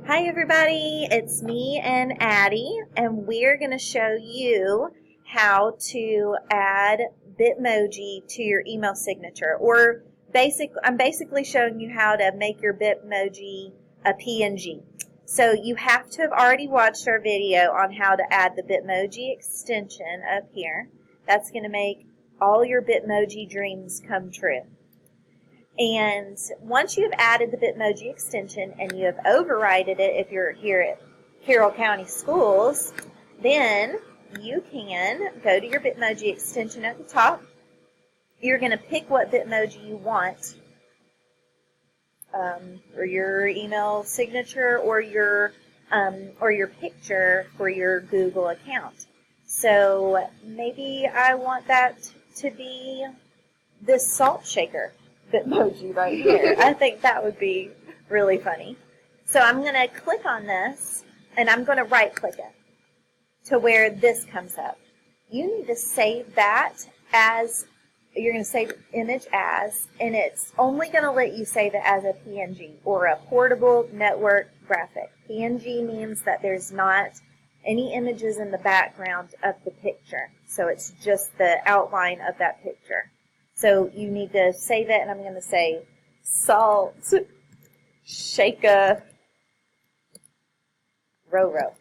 Hi everybody, it's me and Addie, and we're going to show you how to add Bitmoji to your email signature. I'm basically showing you how to make your Bitmoji a PNG. So you have to have already watched our video on how to add the Bitmoji extension up here. That's going to make all your Bitmoji dreams come true. And once you have added the Bitmoji extension and you have overridden it if you're here at Carroll County Schools, then you can go to your Bitmoji extension at the top. You're going to pick what Bitmoji you want for your email signature or your picture for your Google account. So maybe I want that to be this salt shaker Bitmoji right here. I think that would be really funny. So I'm going to click on this, and I'm going to right-click it to where this comes up. You need to save that as, you're going to save image as, and it's only going to let you save it as a PNG or a portable network graphic. PNG means that there's not any images in the background of the picture. So it's just the outline of that picture. So you need to save it, and I'm going to say salt shaker Roro.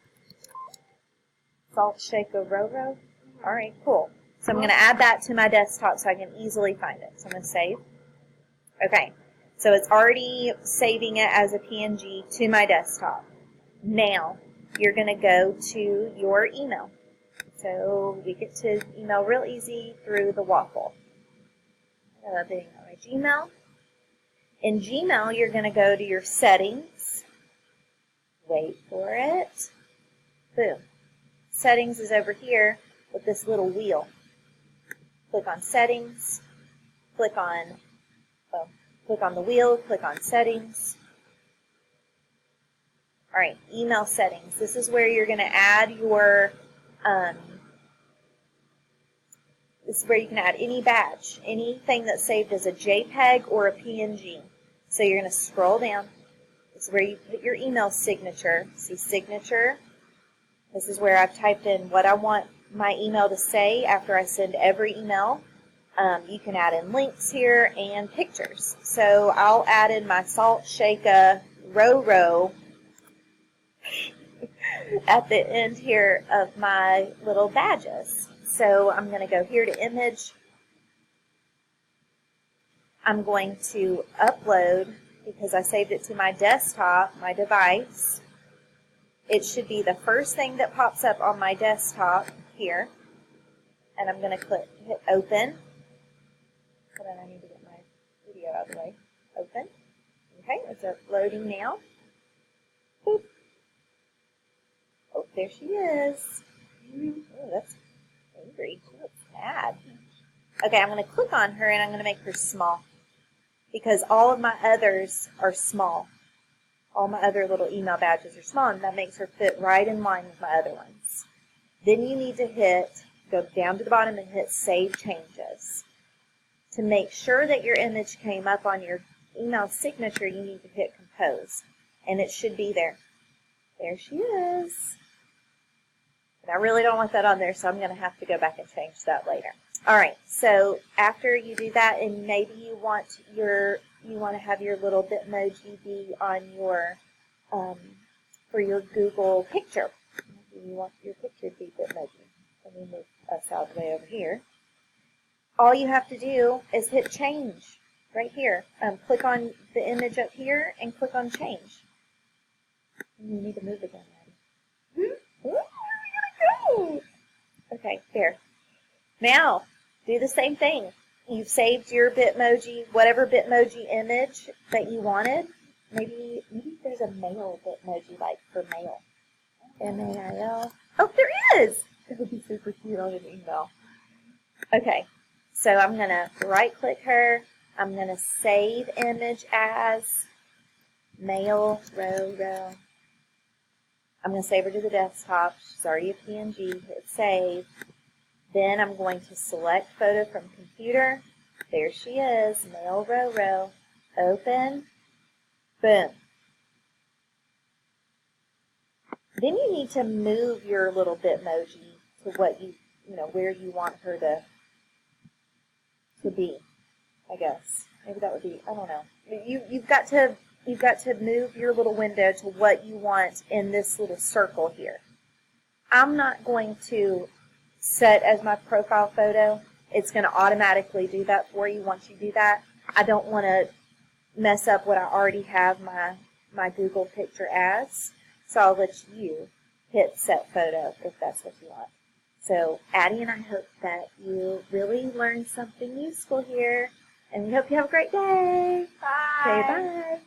Salt shaker Roro. All right, cool. So I'm going to add that to my desktop so I can easily find it. So I'm going to save. Okay, so it's already saving it as a PNG to my desktop. Now you're going to go to your email. So we get to email real easy through the waffle. My Gmail. In Gmail, you're going to go to your settings. Wait for it. Boom. Settings is over here with this little wheel. Click on settings. Click on the wheel. Click on settings. All right, email settings. This is where you're going to add your This is where you can add any badge, anything that's saved as a JPEG or a PNG. So you're going to scroll down. This is where you put your email signature. See signature? This is where I've typed in what I want my email to say after I send every email. You can add in links here and pictures. So I'll add in my salt shaker Roro at the end here of my little badges. So I'm going to go here to image. I'm going to upload because I saved it to my desktop, my device. It should be the first thing that pops up on my desktop here. And I'm going to hit open. Hold on, I need to get my video out of the way. Open. Okay, it's uploading now. Boop. Oh, there she is. Oh, that's angry. She looks mad. Okay, I'm going to click on her and I'm going to make her small because all of my others are small. All my other little email badges are small, and that makes her fit right in line with my other ones. Then you need to go down to the bottom and hit Save Changes. To make sure that your image came up on your email signature, you need to hit Compose, and it should be there. There she is. I really don't want that on there, so I'm going to have to go back and change that later. All right, so after you do that, and maybe you want to have your little Bitmoji be on your for your Google picture. Maybe you want your picture to be Bitmoji. Let me move us out of the way over here. All you have to do is hit Change right here. Click on the image up here and click on Change. And you need to move again, Maddie. Okay, there. Now, do the same thing. You've saved your Bitmoji, whatever Bitmoji image that you wanted. Maybe there's a mail Bitmoji, like for mail. M-A-I-L. Oh, there is! It would be super cute on an email. Okay, so I'm going to right-click her. I'm going to save image as mail, row. I'm going to save her to the desktop. She's already a PNG. Hit save. Then I'm going to select photo from computer. There she is. Mail row. Open. Boom. Then you need to move your little Bitmoji to what where you want her to be, I guess. Maybe that would be, I don't know. You've got to move your little window to what you want in this little circle here. I'm not going to set as my profile photo. It's going to automatically do that for you once you do that. I don't want to mess up what I already have my Google picture as, so I'll let you hit set photo if that's what you want. So Addie and I hope that you really learned something useful here, and we hope you have a great day. Bye. Okay, bye.